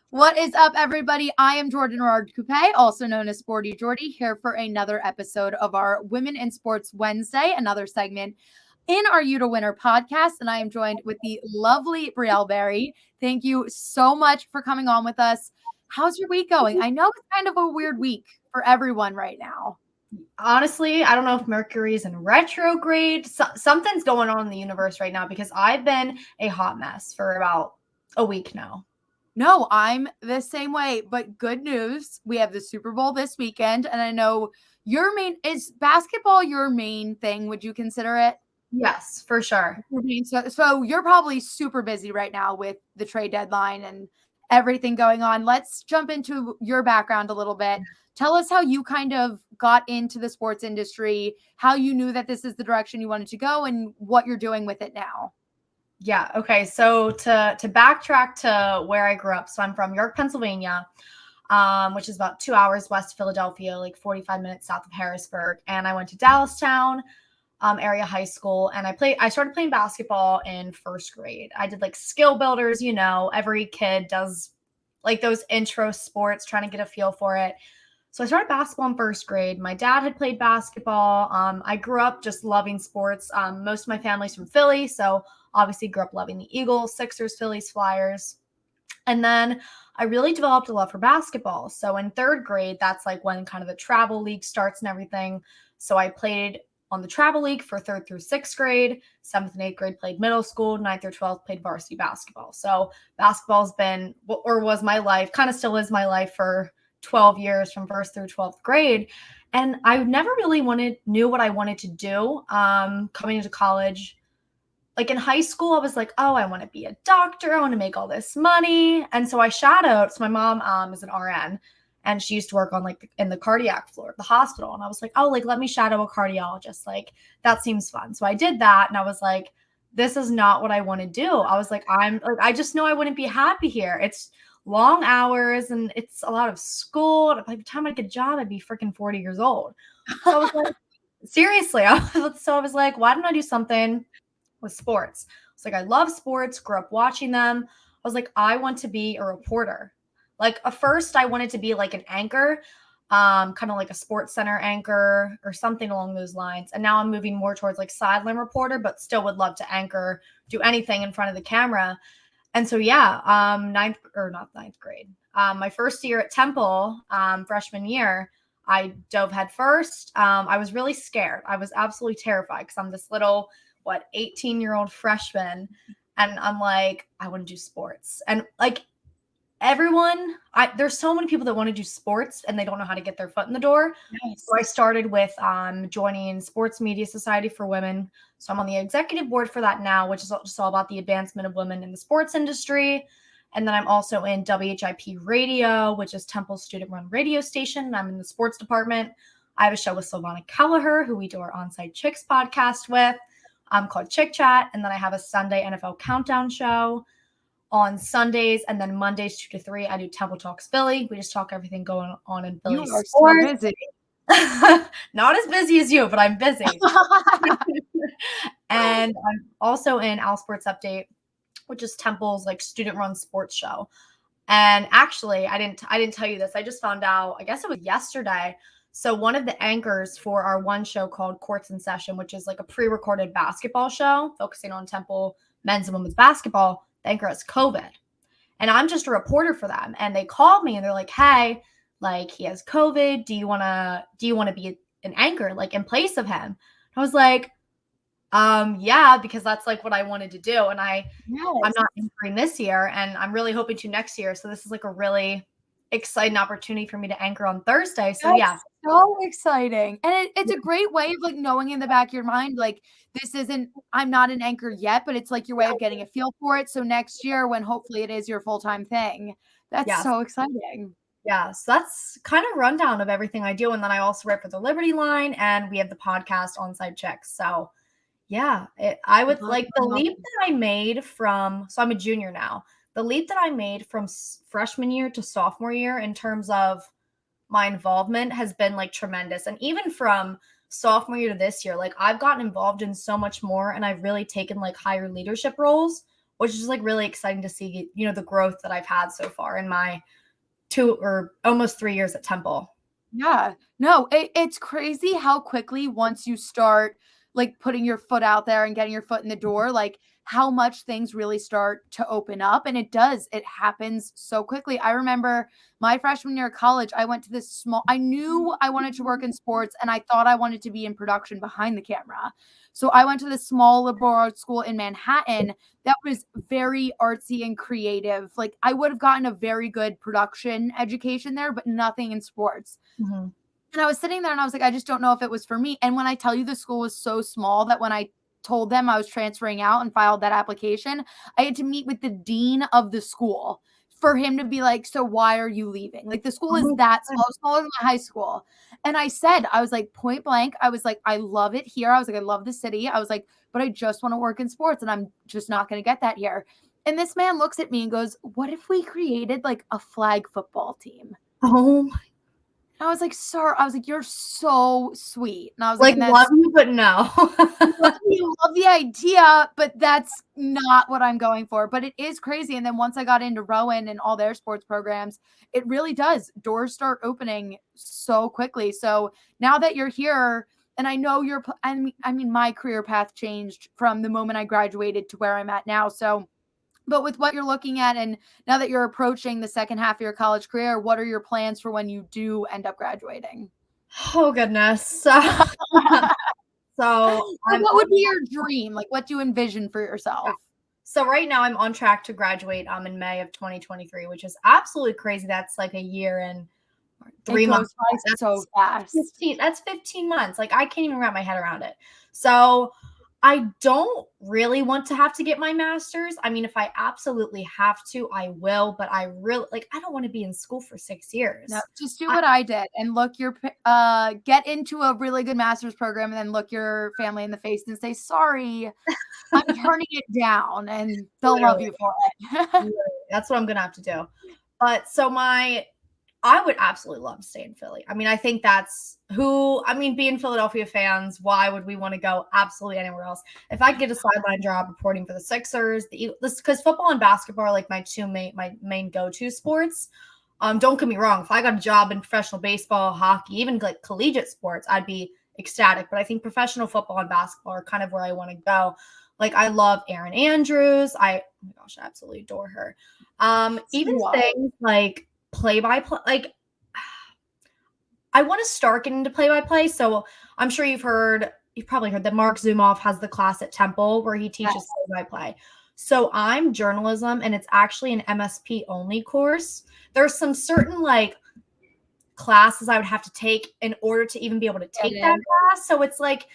What is up, everybody? I am Jordan Gerard Coupe, also known as Sporty Jordy, here for another episode of our Women in Sports Wednesday, another segment in our You to Winner podcast. And I am joined with the lovely Brielle Berry. Thank you so much for coming on with us. How's your week going? I know it's kind of a weird week for everyone right now. Honestly, I don't know if Mercury's in retrograde. Something's going on in the universe right now because I've been a hot mess for about a week now. No, I'm the same way, but good news. We have the Super Bowl this weekend, and I know is basketball your main thing? Would you consider it? Yes, for sure. So you're probably super busy right now with the trade deadline and everything going on. Let's jump into your background a little bit. Tell us how you kind of got into the sports industry, how you knew that this is the direction you wanted to go, and what you're doing with it now. Yeah. Okay. So to backtrack to where I grew up. So I'm from York, Pennsylvania, which is about 2 hours west of Philadelphia, like 45 minutes south of Harrisburg. And I went to Dallastown area high school, and I started playing basketball in first grade. I did like skill builders, every kid does like those intro sports, trying to get a feel for it. So I started basketball in first grade. My dad had played basketball. I grew up just loving sports. Most of my family's from Philly, so obviously grew up loving the Eagles, Sixers, Phillies, Flyers. And then I really developed a love for basketball. So in third grade, that's like when kind of the travel league starts and everything. So I played on the travel league for third through sixth grade. Seventh and eighth grade played middle school. Ninth through 12th played varsity basketball. So basketball's been, or was my life, kind of still is my life for 12 years from first through 12th grade. And I never really knew what I wanted to do coming into college. Like in high school, I was like, oh, I want to be a doctor. I want to make all this money. And so I shadowed. So my mom is an RN, and she used to work on like in the cardiac floor of the hospital. And I was like, oh, like, let me shadow a cardiologist. Like, that seems fun. So I did that. And I was like, this is not what I want to do. I was like, I just know I wouldn't be happy here. It's long hours and it's a lot of school. And by the time I get a job, I'd be freaking 40 years old. So I was like, seriously. So I was like, why don't I do something with sports? It's like, I love sports, grew up watching them. I was like, I want to be a reporter. Like at first I wanted to be like an anchor, kind of like a sports center anchor or something along those lines. And now I'm moving more towards like sideline reporter, but still would love to anchor, do anything in front of the camera. And so, yeah, ninth grade, my first year at Temple, freshman year, I dove head first. I was really scared. I was absolutely terrified because I'm this little 18-year-old freshman. And I'm like, I want to do sports. And like there's so many people that want to do sports and they don't know how to get their foot in the door. Nice. So I started with joining Sports Media Society for Women. So I'm on the executive board for that now, which is just all about the advancement of women in the sports industry. And then I'm also in WHIP Radio, which is Temple's student-run radio station. I'm in the sports department. I have a show with Silvana Kelleher, who we do our Onside Chicks podcast with, called Chick Chat. And then I have a Sunday NFL Countdown show on Sundays, and then Mondays 2 to 3, I do Temple Talks Philly. We just talk everything going on in Philly. You are sports. So busy. Not as busy as you, but I'm busy. And I'm also in Al Sports Update, which is Temple's like student-run sports show. And actually, I didn't tell you this. I just found out, I guess it was yesterday. So one of the anchors for our one show called Courts in Session, which is like a pre-recorded basketball show focusing on Temple men's and women's basketball, the anchor has COVID. And I'm just a reporter for them. And they called me and they're like, hey, like he has COVID. Do you want to be an anchor like in place of him? And I was like, yeah, because that's like what I wanted to do. And I'm not anchoring this year, and I'm really hoping to next year. So this is like a really exciting opportunity for me to anchor on Thursday. So that's so exciting. And it's a great way of like knowing in the back of your mind, like I'm not an anchor yet, but it's like your way of getting a feel for it. So next year when hopefully it is your full-time thing, that's so exciting. Yeah. So that's kind of rundown of everything I do. And then I also write for the Liberty Line, and we have the podcast Onside Chicks. So yeah, I would like the leap that I made so I'm a junior now. the leap that I made from freshman year to sophomore year in terms of my involvement has been like tremendous. And even from sophomore year to this year, like I've gotten involved in so much more, and I've really taken like higher leadership roles, which is like really exciting to see, you know, the growth that I've had so far in my 2 or almost 3 years at Temple. Yeah. No, it's crazy how quickly once you start like putting your foot out there and getting your foot in the door, like how much things really start to open up. And it does, it happens so quickly. I remember my freshman year of college, I went to this I knew I wanted to work in sports and I thought I wanted to be in production behind the camera. So I went to this small liberal arts school in Manhattan that was very artsy and creative. Like I would have gotten a very good production education there, but nothing in sports. Mm-hmm. And I was sitting there and I was like, I just don't know if it was for me. And when I tell you the school was so small that when I told them I was transferring out and filed that application, I had to meet with the dean of the school for him to be like, so why are you leaving? Like the school is that small, smaller than my high school. And I said, I was like, point blank, I was like, I love it here. I was like, I love the city. I was like, but I just want to work in sports and I'm just not going to get that here. And this man looks at me and goes, what if we created like a flag football team? Oh my. I was like, sir, I was like, you're so sweet. And I was like and love you, but no. love the idea, but that's not what I'm going for. But it is crazy. And then once I got into Rowan and all their sports programs, it really does. Doors start opening so quickly. So now that you're here, and I know I mean, my career path changed from the moment I graduated to where I'm at now. So but with what you're looking at, and now that you're approaching the second half of your college career, what are your plans for when you do end up graduating? Oh, goodness. So what would be your dream? Like, what do you envision for yourself? So right now I'm on track to graduate in May of 2023, which is absolutely crazy. That's like a year and 3 months. That's so fast. 15 months. Like I can't even wrap my head around it. So I don't really want to have to get my master's. I mean, if I absolutely have to, I will, but I don't want to be in school for 6 years. No, just do what I did and get into a really good master's program and then look your family in the face and say, sorry, I'm turning it down, and they'll love you for it. That's what I'm going to have to do. But so I would absolutely love to stay in Philly. I mean, I think being Philadelphia fans, why would we want to go absolutely anywhere else? If I could get a sideline job reporting for the Sixers, because football and basketball are like my main go-to sports. Don't get me wrong. If I got a job in professional baseball, hockey, even like collegiate sports, I'd be ecstatic. But I think professional football and basketball are kind of where I want to go. Like I love Erin Andrews. Oh my gosh, I absolutely adore her. Even things like play-by-play, like I want to start getting into play-by-play. So I'm sure you've probably heard that Mark Zumoff has the class at Temple where he teaches play-by-play. So I'm journalism, and it's actually an MSP only course. There's some certain like classes I would have to take in order to even be able to take that class. So it's like,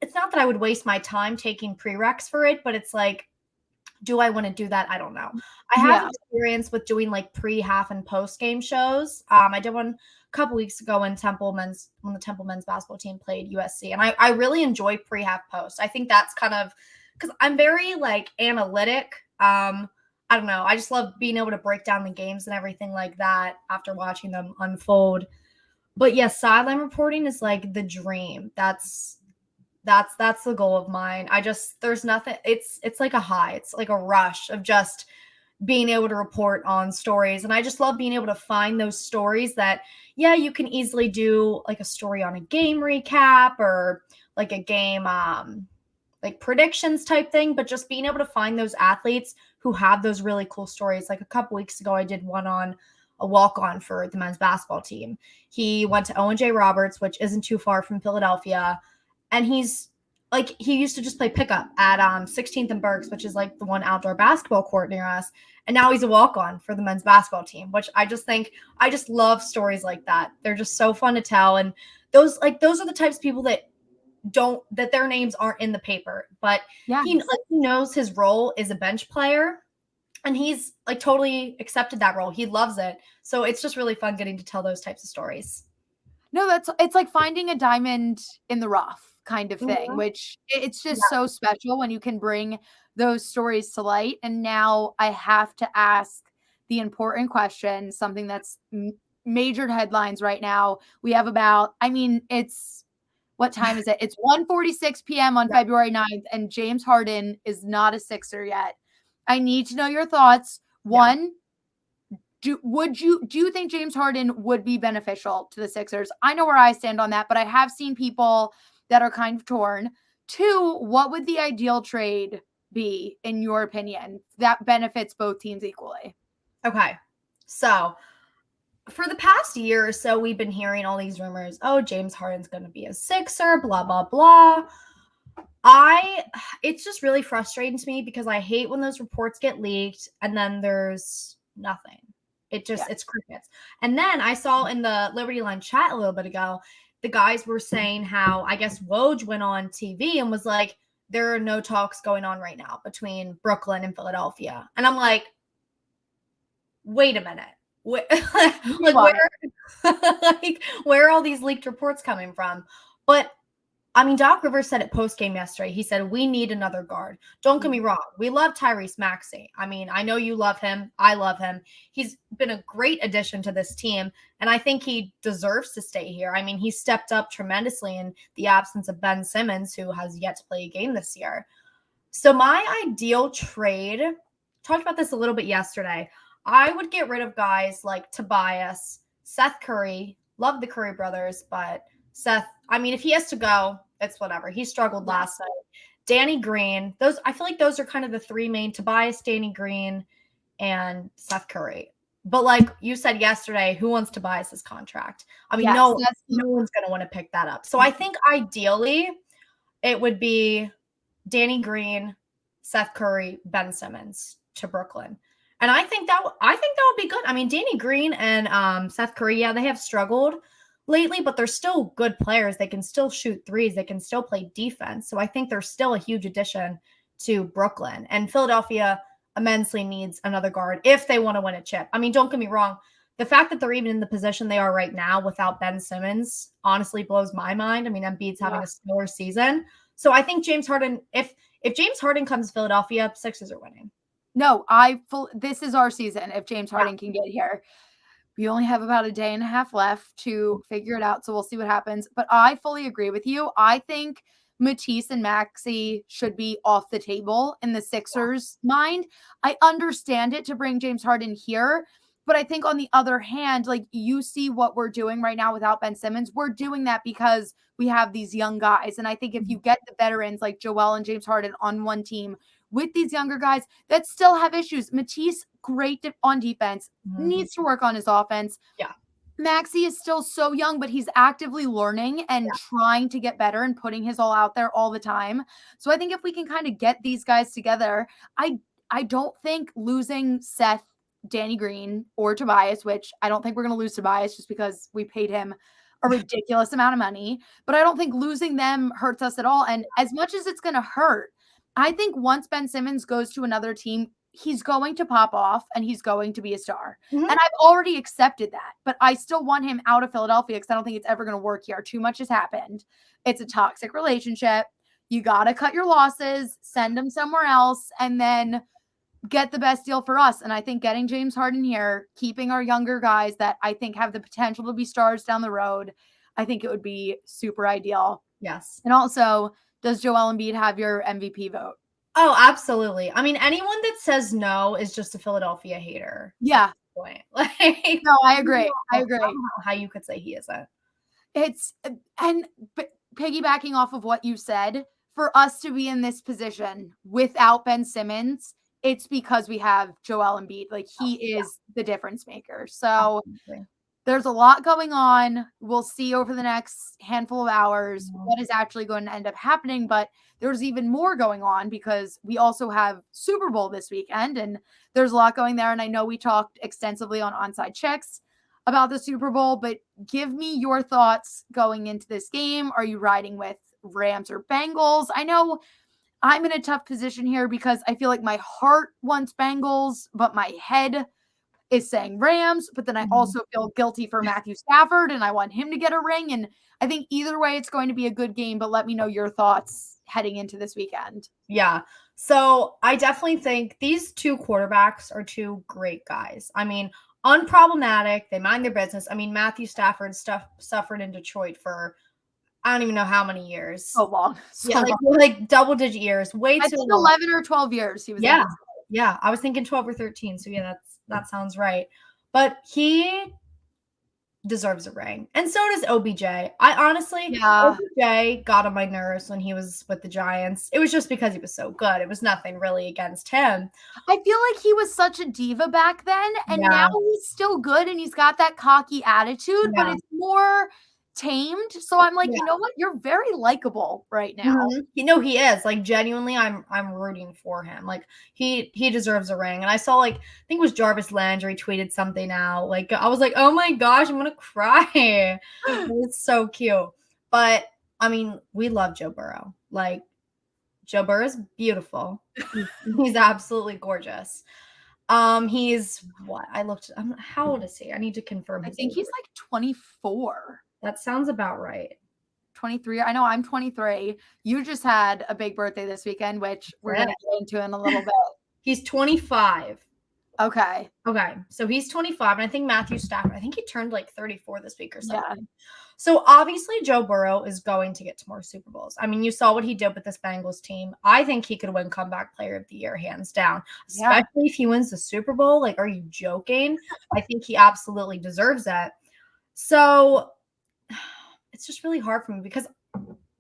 it's not that I would waste my time taking prereqs for it, but it's like, do I want to do that? I don't know. I have experience with doing like pre, half, and post game shows. I did one a couple weeks ago when the Temple men's basketball team played USC, and I really enjoy pre, half, post. I think that's kind of because I'm very like analytic. I don't know. I just love being able to break down the games and everything like that after watching them unfold. But yes, sideline reporting is like the dream. That's the goal of mine. There's nothing. It's like a high. It's like a rush of just being able to report on stories. And I just love being able to find those stories that, you can easily do like a story on a game recap or like a game, like predictions type thing, but just being able to find those athletes who have those really cool stories. Like a couple weeks ago, I did one on a walk-on for the men's basketball team. He went to Owen J. Roberts, which isn't too far from Philadelphia. And he used to just play pickup at 16th and Berks, which is like the one outdoor basketball court near us. And now he's a walk-on for the men's basketball team, which I just love stories like that. They're just so fun to tell. And those are the types of people that their names aren't in the paper, but he knows his role is a bench player, and he's like totally accepted that role. He loves it. So it's just really fun getting to tell those types of stories. No, it's like finding a diamond in the rough. kind of thing, Mhm. which it's just Yeah. so special when you can bring those stories to light. And now I have to ask the important question, something that's majored headlines right now. We have about, I mean, it's what time is it? It's 1:46 p.m. on Yeah. February 9th, and James Harden is not a Sixer yet. I need to know your thoughts. Yeah. One, do you think James Harden would be beneficial to the Sixers? I know where I stand on that, but I have seen people that are kind of torn. Two, what would the ideal trade be in your opinion that benefits both teams equally? Okay. So for the past year or so, we've been hearing all these rumors. Oh, James Harden's going to be a Sixer, blah, blah, blah. It's just really frustrating to me because I hate when those reports get leaked and then there's nothing. It's crickets. And then I saw in the Liberty Line chat a little bit ago, the guys were saying how I guess Woj went on TV and was like, there are no talks going on right now between Brooklyn and Philadelphia. And I'm like, wait a minute. Like where like where are all these leaked reports coming from? But I mean, Doc Rivers said it post game yesterday. He said, we need another guard. Don't get me wrong. We love Tyrese Maxey. I mean, I know you love him. I love him. He's been a great addition to this team. And I think he deserves to stay here. I mean, he stepped up tremendously in the absence of Ben Simmons, who has yet to play a game this year. So my ideal trade, talked about this a little bit yesterday. I would get rid of guys like Tobias, Seth Curry. Love the Curry brothers, but Seth, I mean, if he has to go, it's whatever. He struggled last night. Danny Green, those I feel like those are kind of the three main: Tobias, Danny Green, and Seth Curry. But like you said yesterday, who wants Tobias's contract? I mean, no one's going to want to pick that up. So I think ideally it would be Danny Green, Seth Curry, Ben Simmons to Brooklyn. And I think that would be good. I mean, Danny Green and Seth Curry, yeah, they have struggled lately, but they're still good players. They can still shoot threes. They can still play defense. So I think they're still a huge addition to Brooklyn. And Philadelphia immensely needs another guard if they want to win a chip. I mean, don't get me wrong. The fact that they're even in the position they are right now without Ben Simmons honestly blows my mind. I mean, Embiid's having a stellar season. So I think James Harden, if James Harden comes to Philadelphia, Sixers are winning. No, this is our season. If James Harden can get here, we only have about a day and a half left to figure it out. So we'll see what happens. But I fully agree with you. I think Matisse and Maxey should be off the table in the Sixers' mind. I understand it to bring James Harden here. But I think on the other hand, like you see what we're doing right now without Ben Simmons, we're doing that because we have these young guys. And I think if you get the veterans like Joel and James Harden on one team with these younger guys that still have issues, Matisse, great on defense, needs to work on his offense. Yeah. Maxey is still so young, but he's actively learning and trying to get better and putting his all out there all the time. So I think if we can kind of get these guys together, I don't think losing Seth, Danny Green, or Tobias, which I don't think we're going to lose Tobias just because we paid him a ridiculous amount of money, but I don't think losing them hurts us at all. And as much as it's going to hurt, I think once Ben Simmons goes to another team, he's going to pop off and he's going to be a star. And I've already accepted that, but I still want him out of Philadelphia because I don't think it's ever going to work here. Too much has happened. It's a toxic relationship. You got to cut your losses, send him somewhere else, and then get the best deal for us. And I think getting James Harden here, keeping our younger guys that I think have the potential to be stars down the road, I think it would be super ideal. Yes. And also, does Joel Embiid have your MVP vote? Oh, absolutely. I mean, anyone that says no is just a Philadelphia hater. Yeah. Like, no, I agree. I agree. I don't know how you could say he isn't. And piggybacking off of what you said, for us to be in this position without Ben Simmons, it's because we have Joel Embiid. Like he is the difference maker. So there's a lot going on. We'll see over the next handful of hours what is actually going to end up happening. But there's even more going on because we also have Super Bowl this weekend and there's a lot going there. And I know we talked extensively on Onside Checks about the Super Bowl, but give me your thoughts going into this game. Are you riding with Rams or Bengals? I know I'm in a tough position here because I feel like my heart wants Bengals, but my head is saying Rams, but then I also feel guilty for Matthew Stafford and I want him to get a ring. And I think either way, it's going to be a good game, but let me know your thoughts heading into this weekend. Yeah. So I definitely think these two quarterbacks are two great guys. I mean, unproblematic. They mind their business. I mean, Matthew Stafford suffered in Detroit for I don't even know how many years. So long. Yeah, like double-digit years. Way I too think long. 11 or 12 years he was in Detroit. Yeah. I was thinking 12 or 13. So yeah, that sounds right. But he deserves a ring. And so does OBJ. I honestly, OBJ got on my nerves when he was with the Giants. It was just because he was so good. It was nothing really against him. I feel like he was such a diva back then, and now he's still good and he's got that cocky attitude, but it's more tamed. So I'm like, you know what? You're very likable right now. You know, he is. Like, genuinely, I'm rooting for him. Like, he deserves a ring. And I saw, like, I think it was Jarvis Landry tweeted something out. Like, I was like, oh my gosh, I'm gonna cry. It's so cute. But I mean, we love Joe Burrow. Like, Joe Burrow's beautiful. He's absolutely gorgeous. He's what? How old is he? I need to confirm. I think he's like 24. That sounds about right. 23. I know I'm 23. You just had a big birthday this weekend, which we're going to get into in a little bit. He's 25. Okay. So he's 25. And I think Matthew Stafford, I think he turned like 34 this week or something. Yeah. So obviously Joe Burrow is going to get to more Super Bowls. I mean, you saw what he did with this Bengals team. I think he could win Comeback Player of the Year, hands down. Especially if he wins the Super Bowl. Like, are you joking? I think he absolutely deserves it. So it's just really hard for me because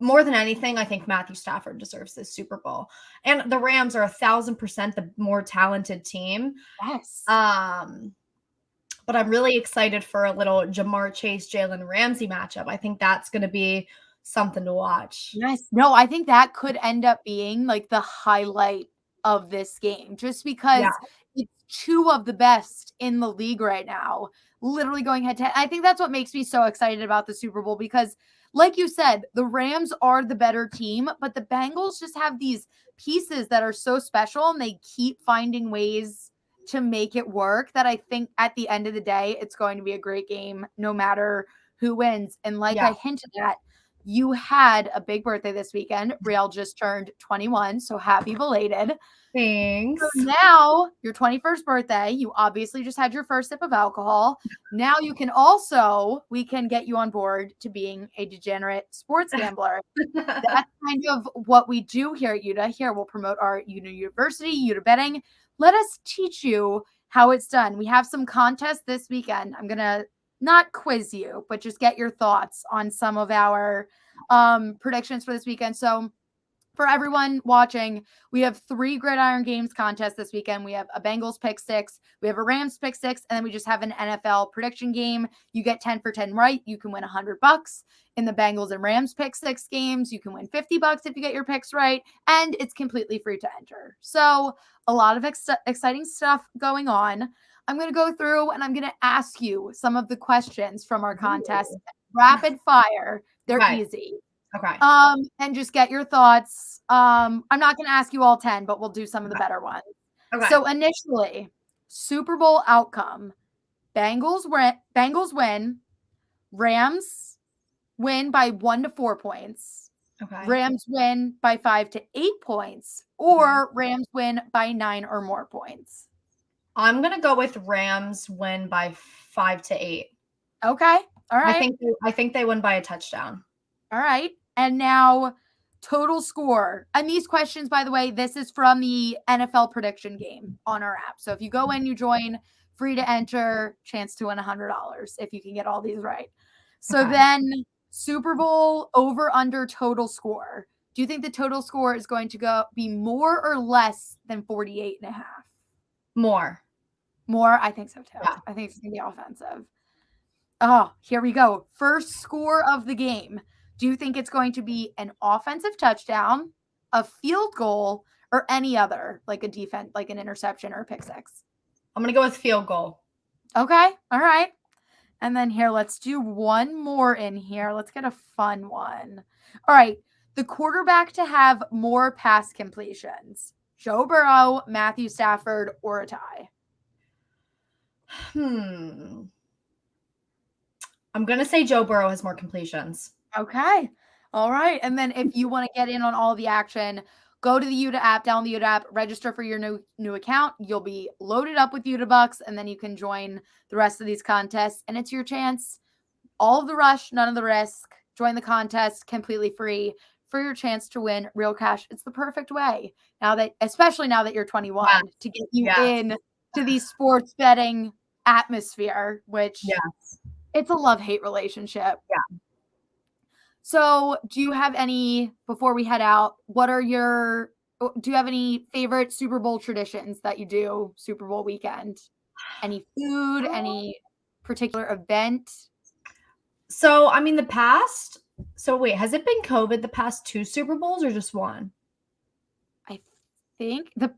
more than anything, I think Matthew Stafford deserves this Super Bowl. And the Rams are 1,000% the more talented team. Yes. But I'm really excited for a little Jamar Chase, Jalen Ramsey matchup. I think that's going to be something to watch. Yes. No, I think that could end up being like the highlight of this game, just because it's two of the best in the league right now, literally going head to head. I think that's what makes me so excited about the Super Bowl because, like you said, the Rams are the better team, but the Bengals just have these pieces that are so special and they keep finding ways to make it work that I think at the end of the day, it's going to be a great game no matter who wins. And like I hinted at, you had a big birthday this weekend. Brielle just turned 21, so happy belated. Thanks. So now your 21st birthday, you obviously just had your first sip of alcohol. Now we can get you on board to being a degenerate sports gambler. That's kind of what we do here at UDA. Here we'll promote our UDA University, UDA Betting. Let us teach you how it's done. We have some contests this weekend. I'm going to not quiz you, but just get your thoughts on some of our predictions for this weekend. So for everyone watching, we have 3 Gridiron Games contests this weekend. We have a Bengals pick 6, we have a Rams pick 6, and then we just have an NFL prediction game. You get 10 for 10 right, you can win $100. In the Bengals and Rams pick 6 games, you can win $50 if you get your picks right, and it's completely free to enter. So a lot of exciting stuff going on. I'm going to go through and I'm going to ask you some of the questions from our contest. Rapid fire. They're easy. Okay. And just get your thoughts. I'm not going to ask you all 10, but we'll do some of the better ones. Okay. So initially, Super Bowl outcome: Bengals win, Rams win by 1 to 4 points. Okay. Rams win by 5 to 8 points, or Rams win by 9 or more points. I'm going to go with Rams win by 5 to 8. Okay. All right. I think they win by a touchdown. All right. And now total score. And these questions, by the way, this is from the NFL prediction game on our app. So if you go in, you join, free to enter, chance to win $100 if you can get all these right. So then Super Bowl over under total score. Do you think the total score is going to be more or less than 48.5? More. I think so too. Yeah. I think it's going to be offensive. Oh, here we go. First score of the game. Do you think it's going to be an offensive touchdown, a field goal, or any other, like a defense, like an interception or a pick 6? I'm going to go with field goal. Okay. All right. And then here, let's do one more in here. Let's get a fun one. All right. The quarterback to have more pass completions: Joe Burrow, Matthew Stafford, or a tie? I'm going to say Joe Burrow has more completions. Okay. All right. And then if you want to get in on all the action, go to the UDA app, download the UDA app, register for your new account. You'll be loaded up with UDA bucks, and then you can join the rest of these contests. And it's your chance. All of the rush, none of the risk. Join the contest completely free for your chance to win real cash. It's the perfect way especially now that you're 21, Yes. to get you Yes. in to the sports betting atmosphere, which Yes. it's a love-hate relationship. Yeah. So do you have any, before we head out, do you have any favorite Super Bowl traditions that you do Super Bowl weekend? Any food, any particular event? So, I mean, wait, has it been COVID the past 2 Super Bowls or just one? I think the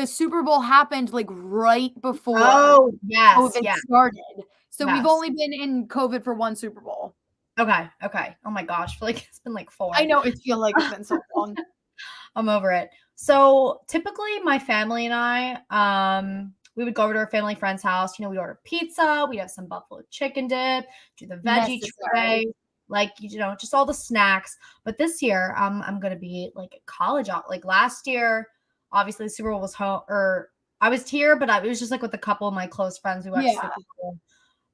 Super Bowl happened like right before COVID started. So we've only been in COVID for one Super Bowl. Okay. Oh my gosh, I feel like it's been like 4. I know, it feels like it's been so long. I'm over it. So typically my family and I, we would go over to our family friend's house. We'd order pizza. We'd have some buffalo chicken dip, do the veggie tray, just all the snacks. But this year, I'm going to be like at college. Like last year, obviously the Super Bowl was home, or I was here, but it was just like with a couple of my close friends we watched Super Bowl.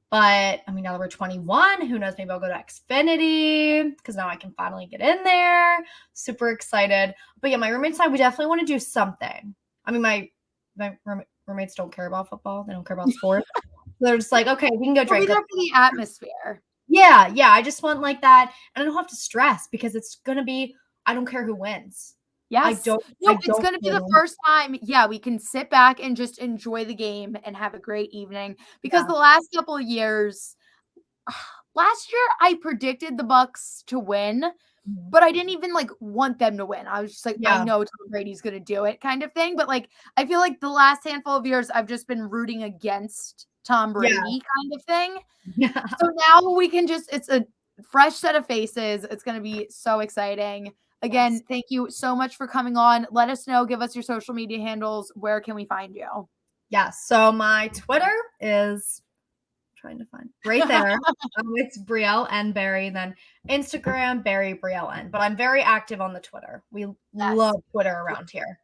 But I mean, now that we're 21, who knows? Maybe I'll go to Xfinity because now I can finally get in there. Super excited. But yeah, my roommates and I, we definitely want to do something. I mean, my roommates don't care about football. They don't care about sports. They're just like, okay, we can go drink. We'll be there for the atmosphere. Yeah. I just want like that. And I don't have to stress because it's going to be, I don't care who wins. Yes. It's going to be the first time, we can sit back and just enjoy the game and have a great evening. Because the last couple of years, last year I predicted the Bucks to win, but I didn't even like want them to win. I was just like, I know Tom Brady's going to do it kind of thing. But like, I feel like the last handful of years I've just been rooting against Tom Brady kind of thing. Yeah. So now we can it's a fresh set of faces. It's going to be so exciting. Again, thank you so much for coming on. Let us know. Give us your social media handles. Where can we find you? So my Twitter is trying to find right there. It's Brielle N. Berry. Then Instagram, Berry Brielle N. But I'm very active on the Twitter. We love Twitter around here.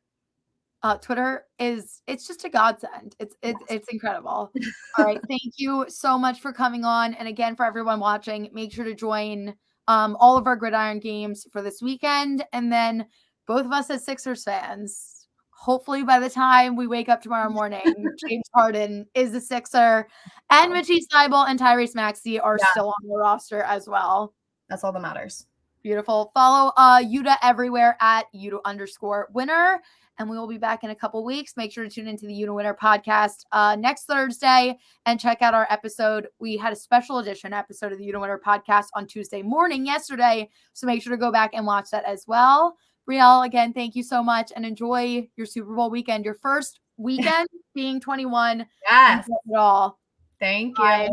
Twitter it's just a godsend. It's incredible. All right. Thank you so much for coming on. And again, for everyone watching, make sure to join all of our gridiron games for this weekend. And then both of us as Sixers fans, hopefully by the time we wake up tomorrow morning, James Harden is a Sixer, and Matisse Thybulle and Tyrese Maxey are still on the roster as well. That's all that matters. Beautiful. Follow UDA everywhere at UDA_winner. And we will be back in a couple weeks. Make sure to tune into the UDA Winner podcast next Thursday and check out our episode. We had a special edition episode of the UDA Winner podcast on Tuesday morning yesterday. So make sure to go back and watch that as well. Brielle, again, thank you so much and enjoy your Super Bowl weekend. Your first weekend being 21. Yes. Enjoy it all. Thank you. Bye.